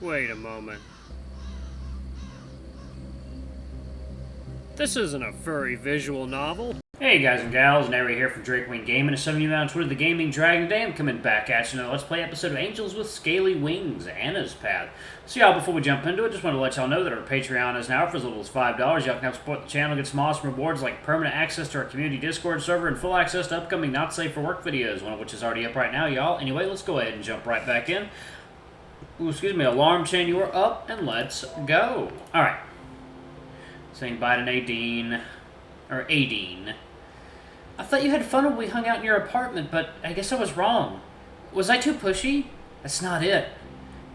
Wait a moment. This isn't a furry visual novel. Hey guys and gals, Nary here from Drake Wing Gaming, and some of you on Twitter, the Gaming Dragon. Today I'm coming back at you in a Let's Play episode of Angels with Scaly Wings, Anna's Path. So y'all, before we jump into it, just want to let y'all know that our Patreon is now for as little as $5. Y'all can help support the channel, get some awesome rewards like permanent access to our community Discord server and full access to upcoming Not Safe for Work videos, one of which is already up right now, y'all. Anyway, let's go ahead and jump right back in. Ooh, excuse me, alarm chain, you are up, and let's go. Alright. Saying bye to Nadine. Or Adine. I thought you had fun when we hung out in your apartment, but I guess I was wrong. Was I too pushy? That's not it.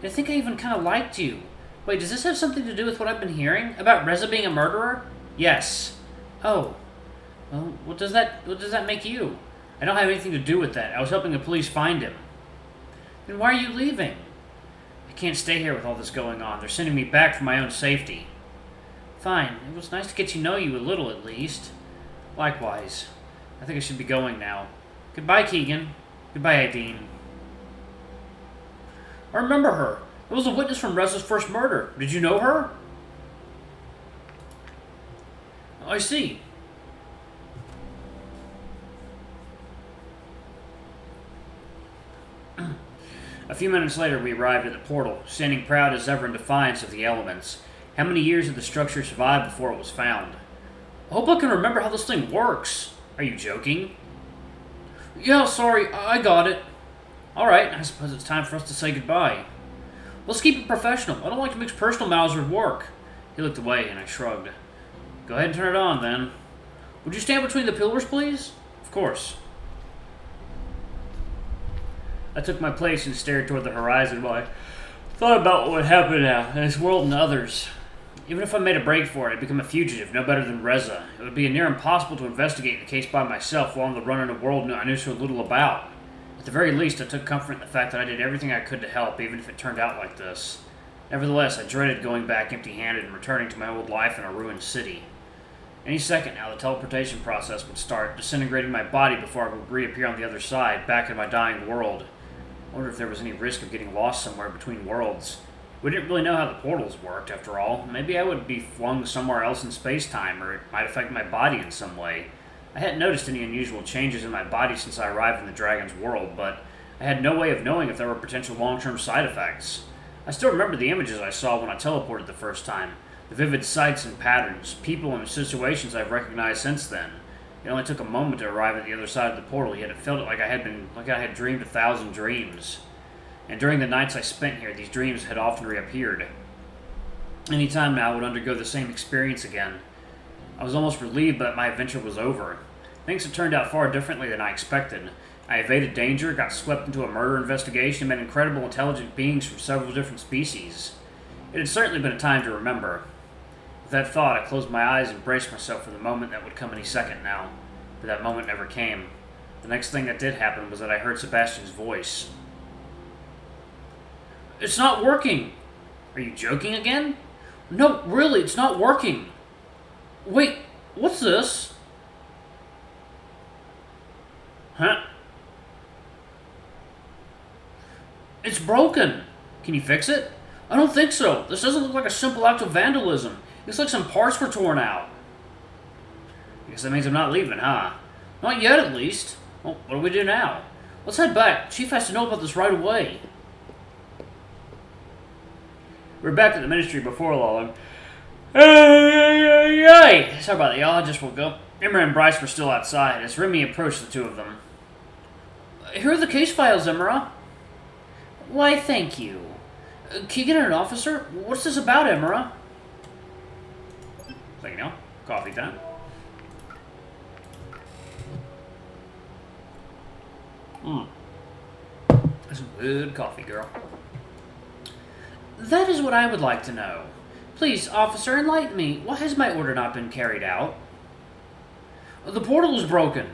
I think I even kind of liked you. Wait, does this have something to do with what I've been hearing? About Reza being a murderer? Yes. Oh. Well, what does that make you? I don't have anything to do with that. I was helping the police find him. Then why are you leaving? I can't stay here with all this going on. They're sending me back for my own safety. Fine. It was nice to get to know you a little, at least. Likewise. I think I should be going now. Goodbye, Keegan. Goodbye, Adine. I remember her. It was a witness from Reza's first murder. Did you know her? Oh, I see. A few minutes later, we arrived at the portal, standing proud as ever in defiance of the elements. How many years did the structure survive before it was found? I hope I can remember how this thing works. Are you joking? Yeah, sorry, I got it. Alright, I suppose it's time for us to say goodbye. Let's keep it professional. I don't like to mix personal matters with work. He looked away, and I shrugged. Go ahead and turn it on, then. Would you stand between the pillars, please? Of course. I took my place and stared toward the horizon while I thought about what would happen now, in this world and others. Even if I made a break for it, I'd become a fugitive, no better than Reza. It would be near impossible to investigate the case by myself while on the run in a world I knew so little about. At the very least, I took comfort in the fact that I did everything I could to help, even if it turned out like this. Nevertheless, I dreaded going back empty-handed and returning to my old life in a ruined city. Any second now, the teleportation process would start, disintegrating my body before I would reappear on the other side, back in my dying world. I wondered if there was any risk of getting lost somewhere between worlds. We didn't really know how the portals worked, after all. Maybe I would be flung somewhere else in space-time, or it might affect my body in some way. I hadn't noticed any unusual changes in my body since I arrived in the dragon's world, but I had no way of knowing if there were potential long-term side effects. I still remember the images I saw when I teleported the first time, the vivid sights and patterns, people and situations I've recognized since then. It only took a moment to arrive at the other side of the portal, yet it felt like I had dreamed 1,000 dreams. And during the nights I spent here, these dreams had often reappeared. Any time now I would undergo the same experience again. I was almost relieved that my adventure was over. Things had turned out far differently than I expected. I evaded danger, got swept into a murder investigation, and met incredible intelligent beings from several different species. It had certainly been a time to remember. With that thought, I closed my eyes and braced myself for the moment that would come any second now. But that moment never came. The next thing that did happen was that I heard Sebastion's voice. It's not working! Are you joking again? No, really, it's not working! Wait, what's this? Huh? It's broken! Can you fix it? I don't think so. This doesn't look like a simple act of vandalism. It looks like some parts were torn out. I guess that means I'm not leaving, huh? Not yet, at least. Well, what do we do now? Let's head back. Chief has to know about this right away. We're back at the ministry before long. Sorry about that, y'all. I just woke up. Emma and Bryce were still outside as Remy approached the two of them. Here are the case files, Emma. Why, thank you. Keegan and an officer? What's this about, Emma? So, you know, coffee time. That's some good coffee, girl. That is what I would like to know. Please, officer, enlighten me. Why has my order not been carried out? The portal is broken.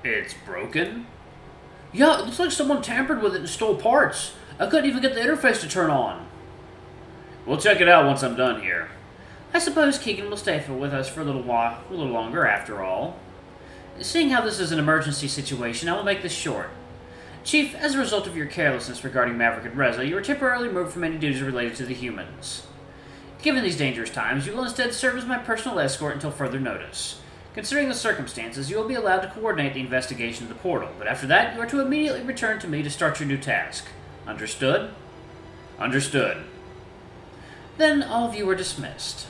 It's broken? Yeah, it looks like someone tampered with it and stole parts. I couldn't even get the interface to turn on. We'll check it out once I'm done here. I suppose Keegan will stay with us for a little while, a little longer after all. Seeing how this is an emergency situation, I will make this short. Chief, as a result of your carelessness regarding Maverick and Reza, you are temporarily removed from any duties related to the humans. Given these dangerous times, you will instead serve as my personal escort until further notice. Considering the circumstances, you will be allowed to coordinate the investigation of the portal, but after that, you are to immediately return to me to start your new task. Understood? Understood. Then all of you are dismissed.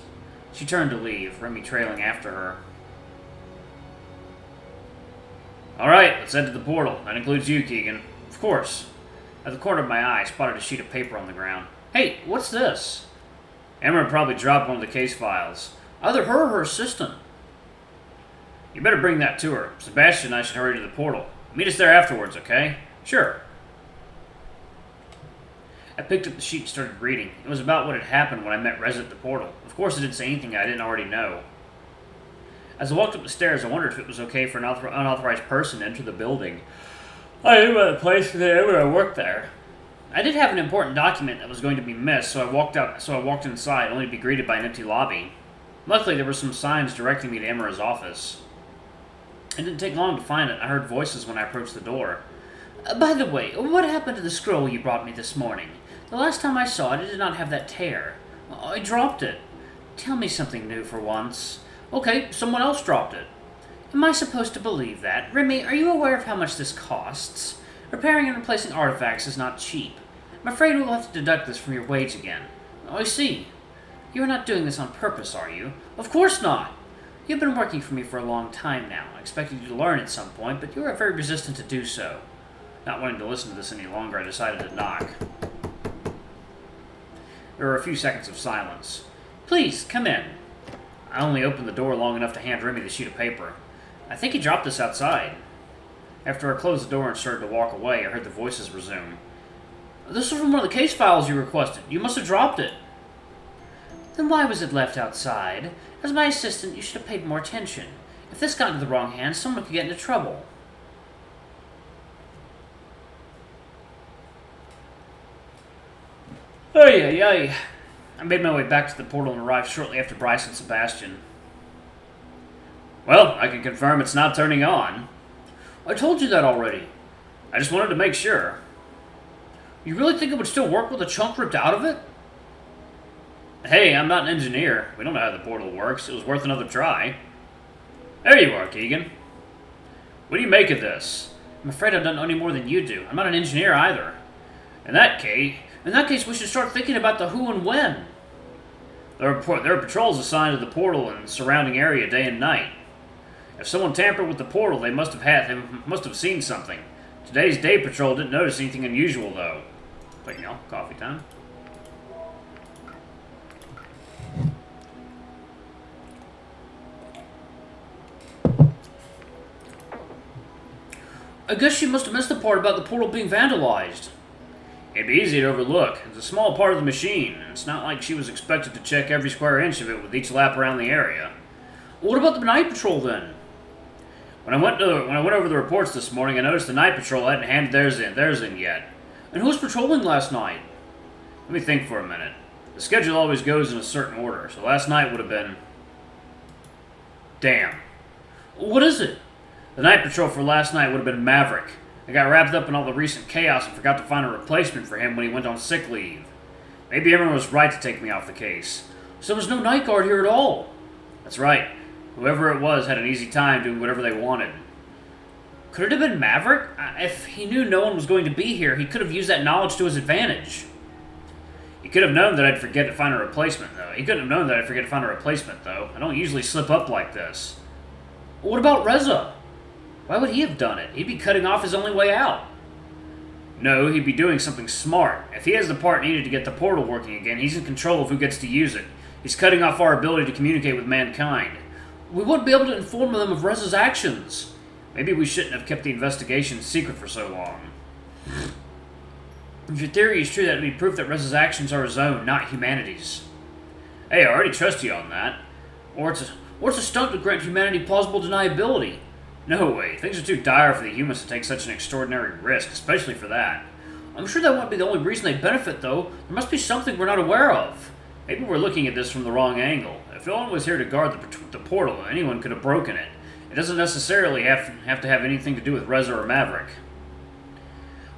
She turned to leave, Remy trailing after her. Alright, let's head to the portal. That includes you, Keegan. Of course. At the corner of my eye, I spotted a sheet of paper on the ground. Hey, what's this? Emma probably dropped one of the case files. Either her or her assistant. You better bring that to her. Sebastion and I should hurry to the portal. Meet us there afterwards, okay? Sure. I picked up the sheet and started reading. It was about what had happened when I met Reza at the portal. Of course, it didn't say anything I didn't already know. As I walked up the stairs, I wondered if it was okay for an unauthorized person to enter the building. I knew about the place when I worked there. I did have an important document that was going to be missed, so I walked inside, only to be greeted by an empty lobby. Luckily, there were some signs directing me to Emira's office. It didn't take long to find it. I heard voices when I approached the door. By the way, what happened to the scroll you brought me this morning? The last time I saw it, it did not have that tear. I dropped it. Tell me something new for once. Okay, someone else dropped it. Am I supposed to believe that? Remy, are you aware of how much this costs? Repairing and replacing artifacts is not cheap. I'm afraid we'll have to deduct this from your wage again. Oh, I see. You are not doing this on purpose, are you? Of course not. You've been working for me for a long time now. I expected you to learn at some point, but you are very resistant to do so. Not wanting to listen to this any longer, I decided to knock. There were a few seconds of silence. Please, come in. I only opened the door long enough to hand Remy the sheet of paper. I think he dropped this outside. After I closed the door and started to walk away, I heard the voices resume. This was from one of the case files you requested. You must have dropped it. Then why was it left outside? As my assistant, you should have paid more attention. If this got into the wrong hands, someone could get into trouble. Ay. I made my way back to the portal and arrived shortly after Bryce and Sebastion. Well, I can confirm it's not turning on. I told you that already. I just wanted to make sure. You really think it would still work with a chunk ripped out of it? Hey, I'm not an engineer. We don't know how the portal works. It was worth another try. There you are, Keegan. What do you make of this? I'm afraid I don't know any more than you do. I'm not an engineer either. In that case, we should start thinking about the who and when. There are patrols assigned to the portal and surrounding area day and night. If someone tampered with the portal, they must have seen something. Today's day patrol didn't notice anything unusual, though. But, coffee time. I guess she must have missed the part about the portal being vandalized. It'd be easy to overlook. It's a small part of the machine, and it's not like she was expected to check every square inch of it with each lap around the area. What about the night patrol, then? When I went over the reports this morning, I noticed the night patrol hadn't handed theirs in yet. And who was patrolling last night? Let me think for a minute. The schedule always goes in a certain order, so last night would have been... Damn. What is it? The night patrol for last night would have been Maverick. I got wrapped up in all the recent chaos and forgot to find a replacement for him when he went on sick leave. Maybe everyone was right to take me off the case. So there was no night guard here at all? That's right. Whoever it was had an easy time doing whatever they wanted. Could it have been Maverick? If he knew no one was going to be here, he could have used that knowledge to his advantage. He could have known that I'd forget to find a replacement, though. I don't usually slip up like this. What about Reza? Why would he have done it? He'd be cutting off his only way out. No, he'd be doing something smart. If he has the part needed to get the portal working again, he's in control of who gets to use it. He's cutting off our ability to communicate with mankind. We wouldn't be able to inform them of Reza's actions. Maybe we shouldn't have kept the investigation secret for so long. If your theory is true, that would be proof that Reza's actions are his own, not humanity's. Hey, I already trust you on that. Or it's a stunt to grant humanity plausible deniability. No way. Things are too dire for the humans to take such an extraordinary risk, especially for that. I'm sure that won't be the only reason they benefit, though. There must be something we're not aware of. Maybe we're looking at this from the wrong angle. If no one was here to guard the portal, anyone could have broken it. It doesn't necessarily have to have anything to do with Reza or Maverick.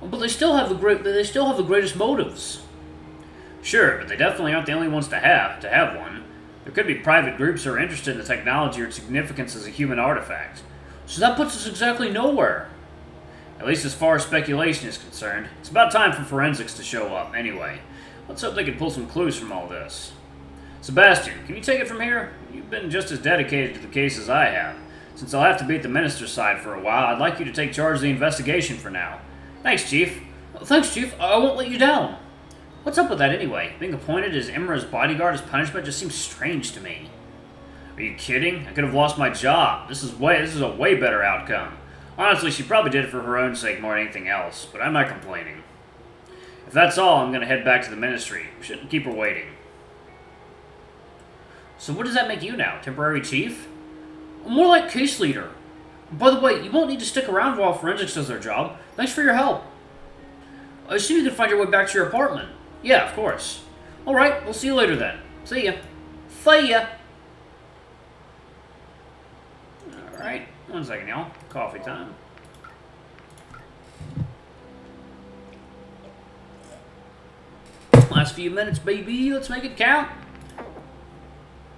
But they still have the greatest motives. Sure, but they definitely aren't the only ones to have one. There could be private groups who are interested in the technology or its significance as a human artifact. So that puts us exactly nowhere. At least as far as speculation is concerned. It's about time for forensics to show up, anyway. Let's hope they can pull some clues from all this. Sebastion, can you take it from here? You've been just as dedicated to the case as I have. Since I'll have to be at the minister's side for a while, I'd like you to take charge of the investigation for now. Thanks, Chief. Thanks, Chief. I won't let you down. What's up with that anyway? Being appointed as Imra's bodyguard as punishment just seems strange to me. Are you kidding? I could have lost my job. This is a way better outcome. Honestly, she probably did it for her own sake more than anything else, but I'm not complaining. If that's all, I'm going to head back to the ministry. We shouldn't keep her waiting. So what does that make you now? Temporary chief? More like case leader. By the way, you won't need to stick around while forensics does their job. Thanks for your help. I assume you can find your way back to your apartment. Yeah, of course. Alright, we'll see you later then. See ya. See ya. Alright, one second, y'all. Coffee time. Last few minutes, baby. Let's make it count.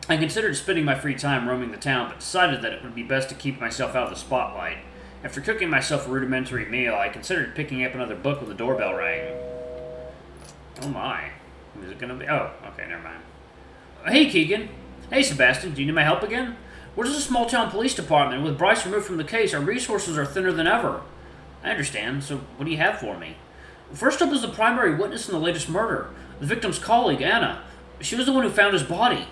I considered spending my free time roaming the town, but decided that it would be best to keep myself out of the spotlight. After cooking myself a rudimentary meal, I considered picking up another book when the doorbell rang. Oh my. Is it gonna be? Oh, okay, never mind. Hey, Keegan. Hey, Sebastion. Do you need my help again? We're just a small-town police department. With Bryce removed from the case, our resources are thinner than ever. I understand. So what do you have for me? First up is the primary witness in the latest murder. The victim's colleague, Anna. She was the one who found his body.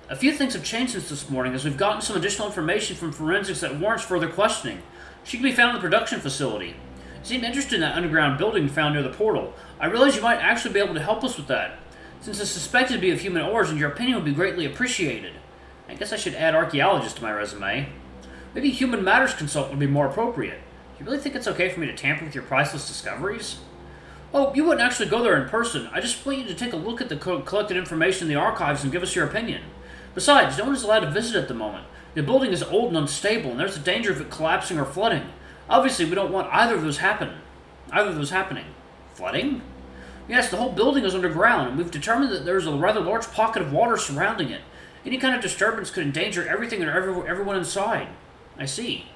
A few things have changed since this morning, as we've gotten some additional information from forensics that warrants further questioning. She can be found in the production facility. You seem interested in that underground building found near the portal. I realize you might actually be able to help us with that. Since it's suspected to be of human origin, your opinion would be greatly appreciated. I guess I should add archaeologist to my resume. Maybe human matters consultant would be more appropriate. Do you really think it's okay for me to tamper with your priceless discoveries? Oh, you wouldn't actually go there in person. I just want you to take a look at the collected information in the archives and give us your opinion. Besides, no one is allowed to visit at the moment. The building is old and unstable, and there's a danger of it collapsing or flooding. Obviously, we don't want either of those happening. Flooding? Yes, the whole building is underground, and we've determined that there is a rather large pocket of water surrounding it. Any kind of disturbance could endanger everything and everyone inside. I see.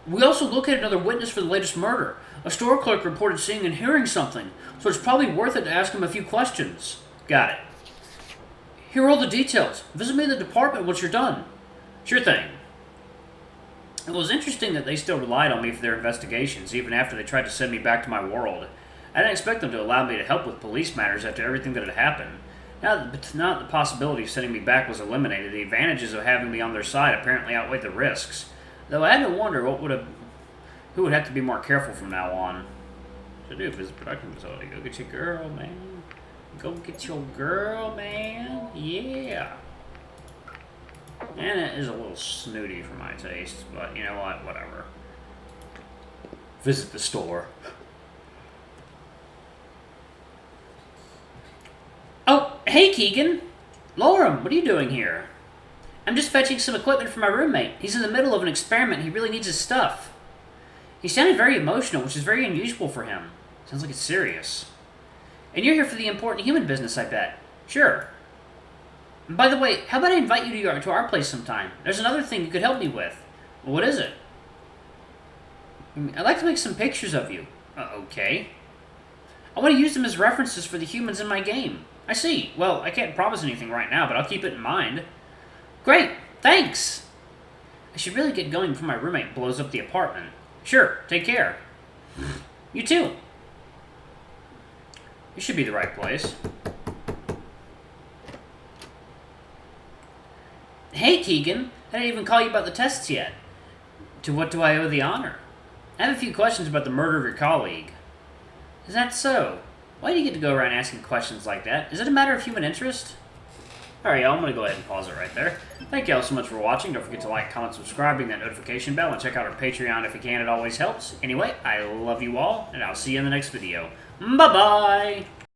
We also located another witness for the latest murder. A store clerk reported seeing and hearing something, so it's probably worth it to ask him a few questions. Got it. Here are all the details. Visit me in the department once you're done. Sure thing. It was interesting that they still relied on me for their investigations, even after they tried to send me back to my world. I didn't expect them to allow me to help with police matters after everything that had happened. Now that the possibility of sending me back was eliminated, the advantages of having me on their side apparently outweighed the risks. Though I had to wonder who would have to be more careful from now on. Should do visit production facility. Go get your girl, man. Go get your girl, man. Yeah. And it is a little snooty for my taste, but you know what? Whatever. Visit the store. Oh, hey, Keegan. Lorem, what are you doing here? I'm just fetching some equipment for my roommate. He's in the middle of an experiment. He really needs his stuff. He sounded very emotional, which is very unusual for him. Sounds like it's serious. And you're here for the important human business, I bet. Sure. And by the way, how about I invite you to our place sometime? There's another thing you could help me with. What is it? I'd like to make some pictures of you. Okay. I want to use them as references for the humans in my game. I see. Well, I can't promise anything right now, but I'll keep it in mind. Great. Thanks. I should really get going before my roommate blows up the apartment. Sure. Take care. You too. You should be the right place. Hey, Keegan. I didn't even call you about the tests yet. To what do I owe the honor? I have a few questions about the murder of your colleague. Is that so? Why do you get to go around asking questions like that? Is it a matter of human interest? Alright, y'all, I'm going to go ahead and pause it right there. Thank y'all so much for watching. Don't forget to like, comment, subscribe, ring that notification bell, and check out our Patreon if you can. It always helps. Anyway, I love you all, and I'll see you in the next video. Bye-bye!